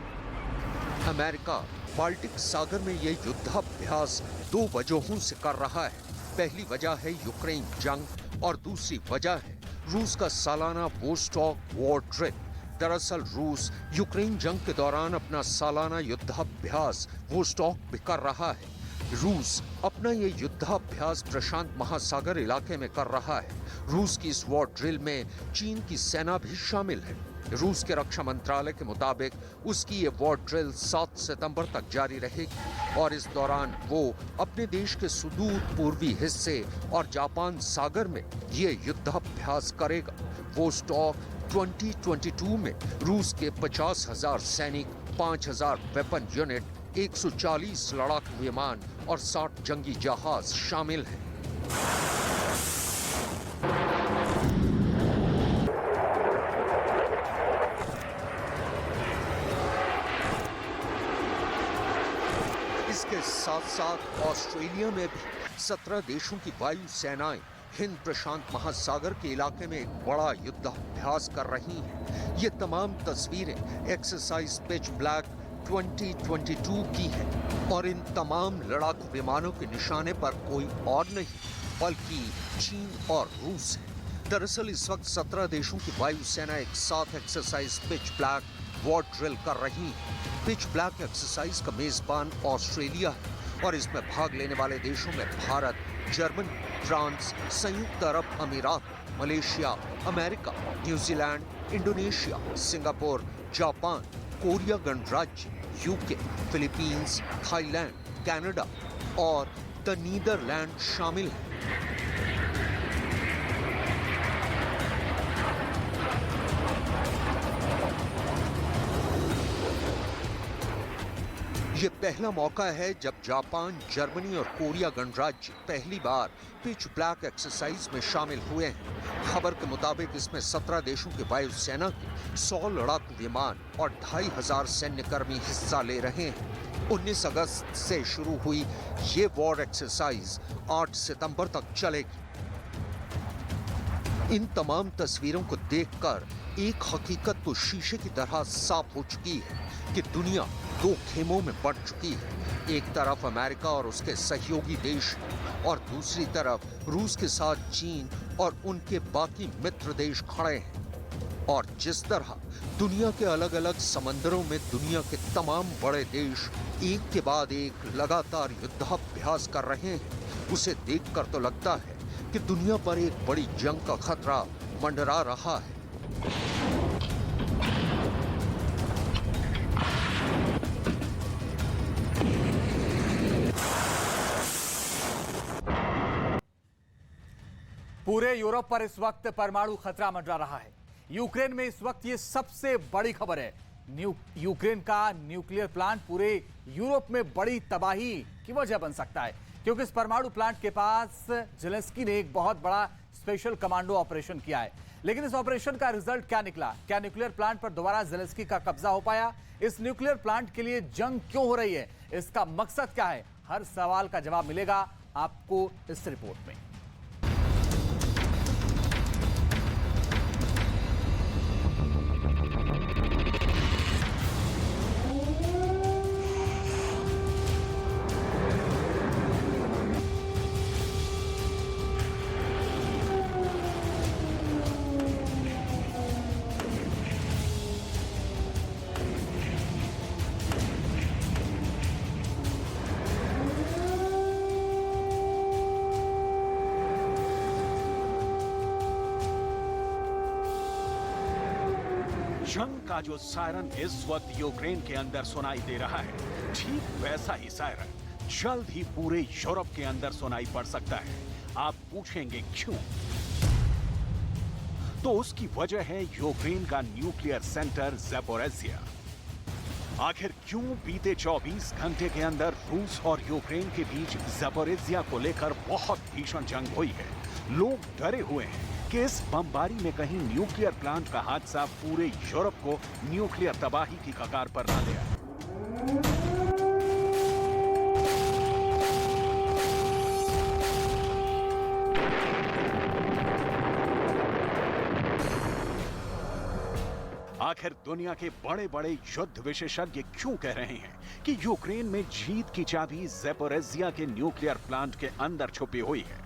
America Baltic सागर में ये युद्धाभ्यास दो वजहों से कर रहा है। पहली वजह है यूक्रेन जंग और दूसरी वजह है रूस का सालाना वोस्टॉक वॉर ड्रिल। दरअसल रूस यूक्रेन जंग के दौरान अपना सालाना युद्धाभ्यास वोस्टॉक भी कर रहा है। रूस अपना ये युद्धाभ्यास प्रशांत महासागर इलाके में कर रहा है। रूस की इस वॉर ड्रिल में चीन की सेना भी शामिल है। रूस के रक्षा मंत्रालय के मुताबिक उसकी ये वॉर ड्रिल 7 सितंबर तक जारी रहेगी और इस दौरान वो अपने देश के सुदूर पूर्वी हिस्से और जापान सागर में ये युद्धाभ्यास करेगा। वोस्टॉक 2022 में रूस के 50,000 सैनिक, 5,000 वेपन यूनिट, 140 लड़ाकू विमान और 60 जंगी जहाज शामिल हैं। इसके साथ साथ ऑस्ट्रेलिया में भी 17 देशों की वायु सेनाएं हिंद प्रशांत महासागर के इलाके में एक बड़ा युद्धाभ्यास कर रही हैं। ये तमाम तस्वीरें एक्सरसाइज पिच ब्लैक 2022 की हैं और इन तमाम लड़ाकू विमानों के निशाने पर कोई और नहीं बल्कि चीन और रूस है। दरअसल इस वक्त 17 देशों की वायु सेना एक साथ exercise pitch black war drill कर रही है। पिच ब्लैक एक्सरसाइज का मेजबान ऑस्ट्रेलिया है और इसमें भाग लेने वाले देशों में भारत, जर्मनी, फ्रांस, संयुक्त अरब अमीरात, Malaysia, America, New Zealand, Indonesia, Singapore, Japan, Korea गणराज्य, यूके, फिलीपींस, थाईलैंड, कनाडा और द नीदरलैंड शामिल हैं। ये पहला मौका है जब जापान, जर्मनी और कोरिया गणराज्य पहली बार पिच ब्लैक एक्सरसाइज में शामिल हुए हैं। खबर के मुताबिक इसमें 17 देशों के वायुसेना के 100 लड़ाकू विमान और 2,500 सैन्यकर्मी हिस्सा ले रहे हैं। 19 अगस्त से शुरू हुई ये वॉर एक्सरसाइज 8 सितंबर तक चलेगी। इन तमाम तस्वीरों को देखकर एक हकीकत तो शीशे की तरह साफ हो चुकी है कि दुनिया दो खेमों में बढ़ चुकी है। एक तरफ अमेरिका और उसके सहयोगी देश और दूसरी तरफ रूस के साथ चीन और उनके बाकी मित्र देश खड़े हैं। और जिस तरह दुनिया के अलग अलग समंदरों में दुनिया के तमाम बड़े देश एक के बाद एक लगातार युद्धाभ्यास कर रहे हैं, उसे देखकर तो लगता है कि दुनिया पर एक बड़ी जंग का खतरा मंडरा रहा है। पूरे यूरोप पर इस वक्त परमाणु खतरा मंडरा रहा है। यूक्रेन में इस वक्त ये सबसे बड़ी खबर है। यूक्रेन का न्यूक्लियर प्लांट पूरे यूरोप में बड़ी तबाही की वजह बन सकता है, क्योंकि इस परमाणु प्लांट के पास जेलेंस्की ने एक बहुत बड़ा स्पेशल कमांडो ऑपरेशन किया है। लेकिन इस ऑपरेशन का रिजल्ट क्या निकला? क्या न्यूक्लियर प्लांट पर दोबारा जेलेंस्की का कब्जा हो पाया? इस न्यूक्लियर प्लांट के लिए जंग क्यों हो रही है? इसका मकसद क्या है? हर सवाल का जवाब मिलेगा आपको इस रिपोर्ट में। जंग का जो सायरन इस वक्त यूक्रेन के अंदर सुनाई दे रहा है, ठीक वैसा ही सायरन जल्द ही पूरे यूरोप के अंदर सुनाई पड़ सकता है। आप पूछेंगे क्यों? तो उसकी वजह है यूक्रेन का न्यूक्लियर सेंटर ज़ैपोरिज़िया। आखिर क्यों बीते 24 घंटे के अंदर रूस और यूक्रेन के बीच ज़पोरिज़िया को लेकर बहुत भीषण जंग हुई है। लोग डरे हुए हैं कि इस बमबारी में कहीं न्यूक्लियर प्लांट का हादसा पूरे यूरोप को न्यूक्लियर तबाही की कगार पर ना ले आए। आखिर दुनिया के बड़े बड़े युद्ध विशेषज्ञ क्यों कह रहे हैं कि यूक्रेन में जीत की चाबी ज़पोरिज़िया के न्यूक्लियर प्लांट के अंदर छुपी हुई है?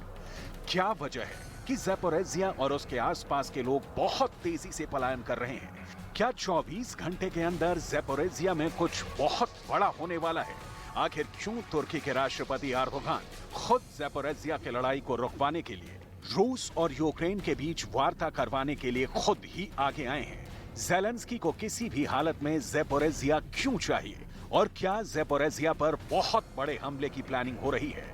क्या वजह है कि ज़पोरिज़िया और उसके आसपास के लोग बहुत तेजी से पलायन कर रहे हैं? क्या 24 घंटे के अंदर ज़पोरिज़िया में कुछ बहुत बड़ा होने वाला है? आखिर क्यों तुर्की के राष्ट्रपति एर्दोगान खुद ज़पोरिज़िया की लड़ाई को रुकवाने के लिए रूस और यूक्रेन के बीच वार्ता करवाने के लिए खुद ही आगे आए हैं? ज़ेलेंस्की को किसी भी हालत में ज़पोरिज़िया क्यों चाहिए और क्या ज़पोरिज़िया पर बहुत बड़े हमले की प्लानिंग हो रही है?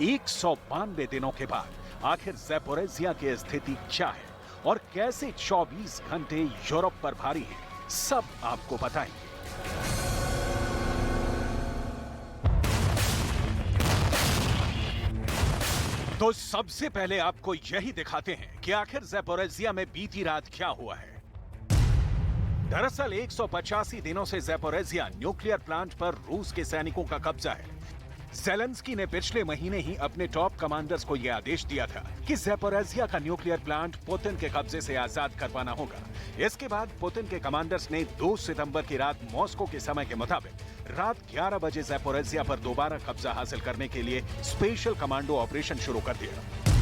192 दिनों के बाद आखिर ज़पोरिज़िया की स्थिति क्या है और कैसे 24 घंटे यूरोप पर भारी है, सब आपको बताएंगे। तो सबसे पहले आपको यही दिखाते हैं कि आखिर ज़पोरिज़िया में बीती रात क्या हुआ है। दरअसल 185 दिनों से ज़पोरिज़िया न्यूक्लियर प्लांट पर रूस के सैनिकों का कब्जा है। ज़ेलेंस्की ने पिछले महीने ही अपने टॉप कमांडर्स को यह आदेश दिया था कि ज़पोरिज़िया का न्यूक्लियर प्लांट पुतिन के कब्जे से आजाद करवाना होगा। इसके बाद पुतिन के कमांडर्स ने 2 सितंबर की रात मॉस्को के समय के मुताबिक रात 11 बजे ज़पोरिज़िया पर दोबारा कब्जा हासिल करने के लिए स्पेशल कमांडो ऑपरेशन शुरू कर दिया।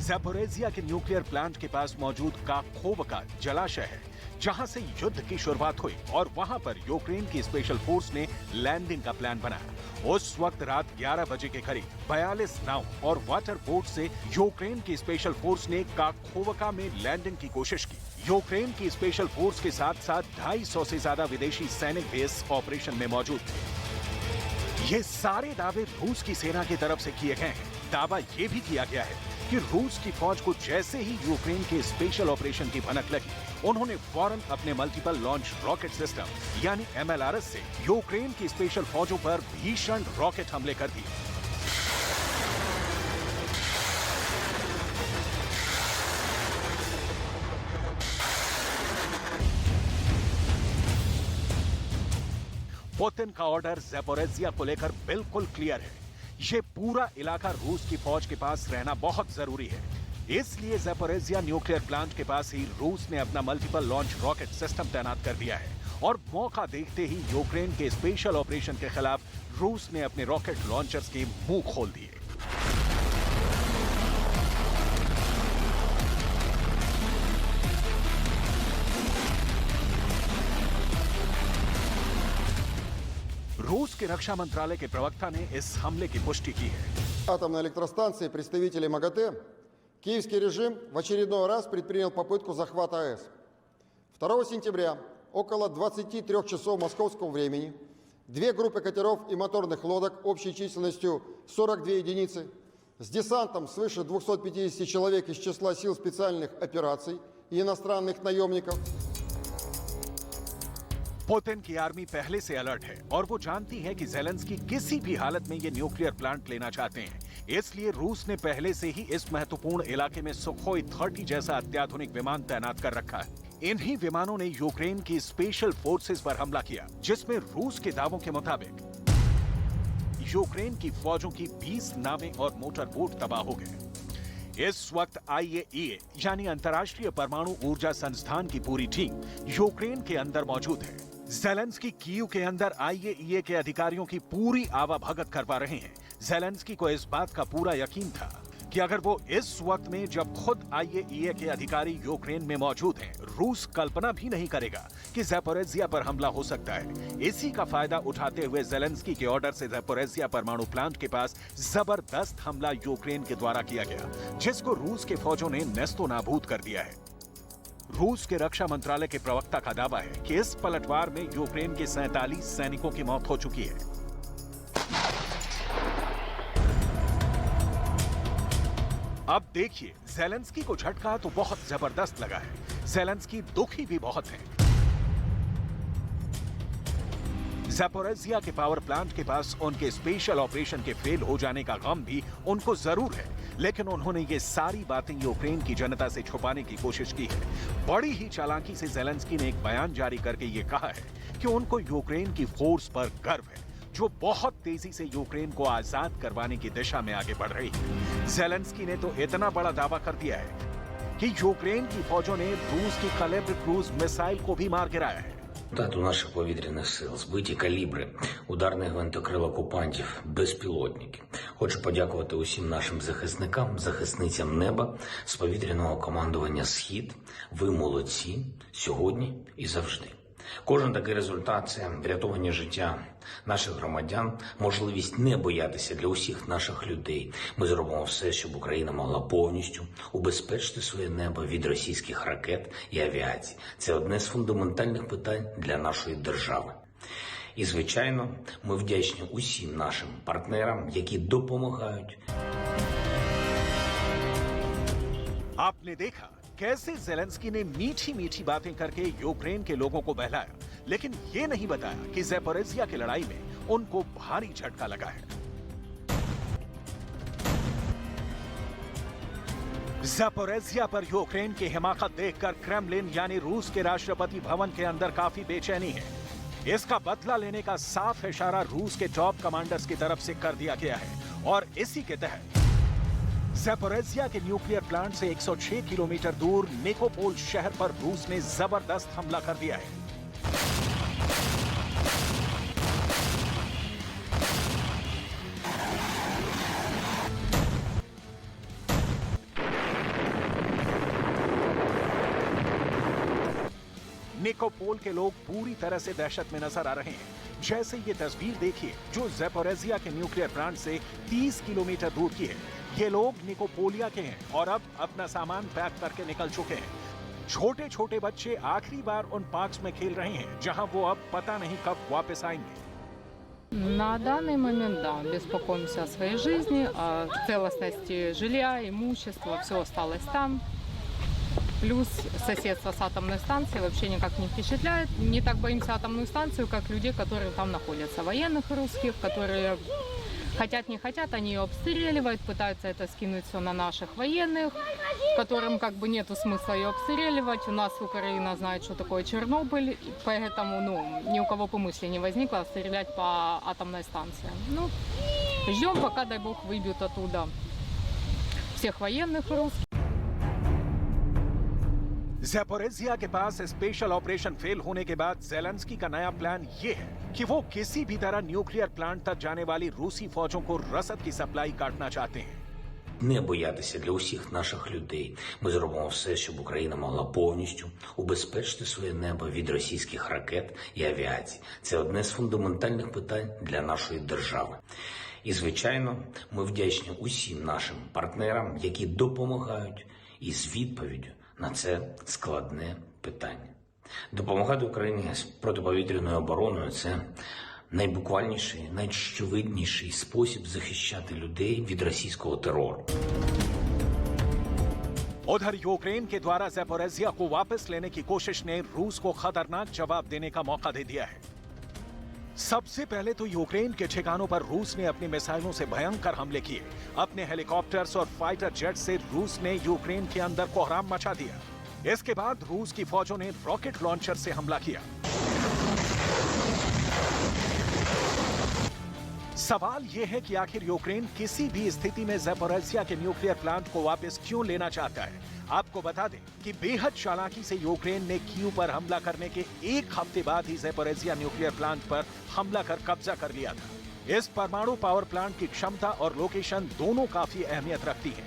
ज़पोरिज़िया के न्यूक्लियर प्लांट के पास मौजूद काखोवका जलाशय है जहां से युद्ध की शुरुआत हुई और वहां पर यूक्रेन की स्पेशल फोर्स ने लैंडिंग का प्लान बनाया। उस वक्त रात 11 बजे के करीब 42 नाव और वाटर बोट से यूक्रेन की स्पेशल फोर्स ने काखोवका में लैंडिंग की कोशिश की। यूक्रेन की स्पेशल फोर्स के साथ साथ 250 से ज्यादा विदेशी सैनिक भी इस ऑपरेशन में मौजूद थे। ये सारे दावे रूस की सेना की तरफ से किए गए हैं। दावा ये भी किया गया है कि रूस की फौज को जैसे ही यूक्रेन के स्पेशल ऑपरेशन की भनक लगी, उन्होंने फौरन अपने मल्टीपल लॉन्च रॉकेट सिस्टम यानी MLRS से यूक्रेन की स्पेशल फौजों पर भीषण रॉकेट हमले कर दिए। पुतिन का ऑर्डर ज़पोरिज़िया को लेकर बिल्कुल क्लियर है। ये पूरा इलाका रूस की फौज के पास रहना बहुत जरूरी है। इसलिए ज़पोरिज़िया न्यूक्लियर प्लांट के पास ही रूस ने अपना मल्टीपल लॉन्च रॉकेट सिस्टम तैनात कर दिया है और मौका देखते ही यूक्रेन के स्पेशल ऑपरेशन के खिलाफ रूस ने अपने रॉकेट लॉन्चर्स के मुंह खोल दिए। रूस के रक्षा मंत्रालय के प्रवक्ता ने इस हमले की पुष्टि की है। Атомной электростанции представители МАГАТЭ киевский режим в очередной раз предпринял попытку захвата АЭС. 2 сентября около 23 часов московского времени две группы катеров и моторных лодок общей численностью 42 единицы с десантом свыше 250 человек из числа сил специальных операций и иностранных наемников. पुतिन की आर्मी पहले से अलर्ट है और वो जानती है कि ज़ेलेंस्की किसी भी हालत में ये न्यूक्लियर प्लांट लेना चाहते हैं। इसलिए रूस ने पहले से ही इस महत्वपूर्ण इलाके में सुखोई 30 जैसा अत्याधुनिक विमान तैनात कर रखा है। इन्हीं विमानों ने यूक्रेन की स्पेशल फोर्सेस पर हमला किया, जिसमें रूस के दावों के मुताबिक यूक्रेन की फौजों की 20 नावें और मोटर बोट तबाह हो गए। इस वक्त IAEA यानी अंतर्राष्ट्रीय परमाणु ऊर्जा संस्थान की पूरी टीम यूक्रेन के अंदर मौजूद है। ज़ेलेंस्की कीव के अंदर IAEA के अधिकारियों की पूरी आवाभगत करवा रहे हैं। ज़ेलेंस्की को इस बात का पूरा यकीन था कि अगर वो इस वक्त में जब खुद IAEA के अधिकारी यूक्रेन में मौजूद हैं, रूस कल्पना भी नहीं करेगा कि ज़पोरिज़िया पर हमला हो सकता है। इसी का फायदा उठाते हुए ज़ेलेंस्की के ऑर्डर से ज़पोरिज़िया परमाणु प्लांट के पास जबरदस्त हमला यूक्रेन के द्वारा किया गया, जिसको रूस के फौजों ने नेस्तो नाबूद कर दिया है। रूस के रक्षा मंत्रालय के प्रवक्ता का दावा है कि इस पलटवार में यूक्रेन के 47 सैनिकों की मौत हो चुकी है। अब देखिए, ज़ेलेंस्की को झटका तो बहुत जबरदस्त लगा है। ज़ेलेंस्की दुखी भी बहुत है। ज़ैपोरिज़िया के पावर प्लांट के पास उनके स्पेशल ऑपरेशन के फेल हो जाने का गम भी उनको जरूर है, लेकिन उन्होंने ये सारी बातें यूक्रेन की जनता से छुपाने की कोशिश की है। बड़ी ही चालाकी से ज़ेलेंस्की ने एक बयान जारी करके ये कहा है कि उनको यूक्रेन की फोर्स पर गर्व है, जो बहुत तेजी से यूक्रेन को आजाद करवाने की दिशा में आगे बढ़ रही है। ज़ेलेंस्की ने तो इतना बड़ा दावा कर दिया है कि यूक्रेन की फौजों ने रूस की कैलिब्र क्रूज मिसाइल को भी मार गिराया है। У наших повітряних сил збиті калібри, ударних гвинтокрил окупантів, безпілотники. Хочу подякувати усім нашим захисникам, захисницям неба з повітряного командування «Схід». Ви молодці сьогодні і завжди. Кожен такий результат – це врятовані життя наших громадян, можливість не боятися для усіх наших людей. Ми зробимо все, щоб Україна могла повністю убезпечити своє небо від російських ракет і авіації. Це одне з фундаментальних питань для нашої держави. І, звичайно, ми вдячні усім нашим партнерам, які допомагають. आपने देखा कैसे ज़ेलेंस्की ने मीठी मीठी बातें करके यूक्रेन के लोगों को बहलाया, लेकिन ये नहीं बताया कि ज़ैपोरिज़िया की लड़ाई में उनको भारी झटका लगा है। ज़ैपोरिज़िया पर यूक्रेन की हिमाकत देखकर क्रेमलिन यानी रूस के राष्ट्रपति भवन के अंदर काफी बेचैनी है। इसका बदला लेने का साफ इशारा रूस के टॉप कमांडर्स की तरफ से कर दिया गया है और इसी के तहत ज़ैपोरिज़िया के न्यूक्लियर प्लांट से 106 किलोमीटर दूर निकोपोल शहर पर रूस ने जबरदस्त हमला कर दिया है। निकोपोल के लोग पूरी तरह से दहशत में नजर आ रहे हैं। जैसे ये तस्वीर देखिए जो ज़ैपोरिज़िया के न्यूक्लियर प्लांट से 30 किलोमीटर दूर की है। ये लोग निकोपोलिया के हैं और अब अपना सामान पैक करके निकल चुके हैं। छोटे छोटे बच्चे आखिरी बार उन पार्क्स में खेल रहे हैं जहां वो अब पता नहीं कब वापस आएंगे। На данный момент, да, беспокоимся о своей жизни, о целостности жилья, имущества, все осталось там. Плюс соседство с атомной станцией вообще никак не впечатляет. Не так боимся атомную станцию, как людей, которые там находятся. Военных русских, которые хотят не хотят, они ее обстреливают, пытаются это скинуть все на наших военных, которым как бы нету смысла ее обстреливать. У нас Украина знает, что такое Чернобыль, поэтому ни у кого помысле не возникло стрелять по атомной станции. Ждем, пока, дай бог, выбьют оттуда всех военных русских. ज़ैपोरिज़िया के पास स्पेशल ऑपरेशन फेल होने के बाद ज़ेलेंस्की का नया प्लान ये है कि वो किसी भी तरह न्यूक्लियर प्लांट तक जाने वाली रूसी फौजों को रसद की सप्लाई काटना चाहते हैं। Не боятися для усіх наших людей. Ми зробимо все, щоб Україна могла повністю убезпечити своє небо від російських ракет і авіації. Це одне з фундаментальних питань для нашої держави. І, звичайно, ми вдячні усім нашим партнерам, які допомагають із відповіддю на це складне питання. Допомагати Україні з протиповітряною обороною – це найбуквальніший, найочевидніший спосіб захищати людей від російського терору. उधर यूक्रेन के द्वारा ज़ैपोरिज़िया को वापस लेने की कोशिश ने रूस को खतरनाक जवाब देने का मौका दे दिया है। सबसे पहले तो यूक्रेन के ठिकानों पर रूस ने अपनी मिसाइलों से भयंकर हमले किए। अपने हेलीकॉप्टर्स और फाइटर जेट से रूस ने यूक्रेन के अंदर कोहराम मचा दिया। इसके बाद रूस की फौजों ने रॉकेट लॉन्चर से हमला किया। सवाल यह है कि आखिर यूक्रेन किसी भी स्थिति में ज़ैपोरिज़िया के न्यूक्लियर प्लांट को वापस क्यों लेना चाहता है। आपको बता दें कि बेहद चालाकी से यूक्रेन ने कीव पर हमला करने के एक हफ्ते बाद ही ज़ैपोरिज़िया न्यूक्लियर प्लांट पर हमला कर कब्जा कर लिया था। इस परमाणु पावर प्लांट की क्षमता और लोकेशन दोनों काफी अहमियत रखती है।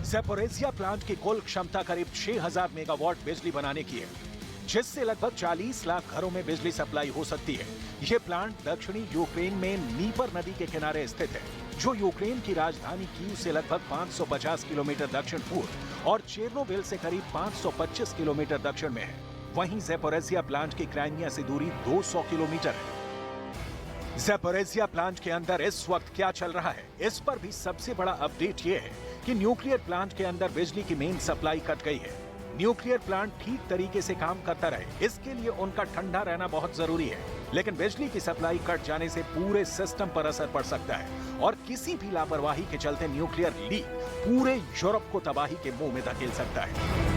ज़ैपोरिज़िया प्लांट की कुल क्षमता करीब 6000 मेगावाट बिजली बनाने की है, जिससे लगभग 40 लाख घरों में बिजली सप्लाई हो सकती है। यह प्लांट दक्षिणी यूक्रेन में नीपर नदी के किनारे स्थित है, जो यूक्रेन की राजधानी कीव से लगभग 550 किलोमीटर दक्षिण पूर्व और चेर्नोबिल से करीब 525 किलोमीटर दक्षिण में है। वहीं ज़ैपोरिज़िया प्लांट की क्राइमिया से दूरी 200 किलोमीटर है। ज़ैपोरिज़िया प्लांट के अंदर इस वक्त क्या चल रहा है, इस पर भी सबसे बड़ा अपडेट यह है कि न्यूक्लियर प्लांट के अंदर बिजली की मेन सप्लाई कट गई है। न्यूक्लियर प्लांट ठीक तरीके से काम करता रहे, इसके लिए उनका ठंडा रहना बहुत जरूरी है। लेकिन बिजली की सप्लाई कट जाने से पूरे सिस्टम पर असर पड़ सकता है और किसी भी लापरवाही के चलते न्यूक्लियर लीक पूरे यूरोप को तबाही के मुंह में धकेल सकता है।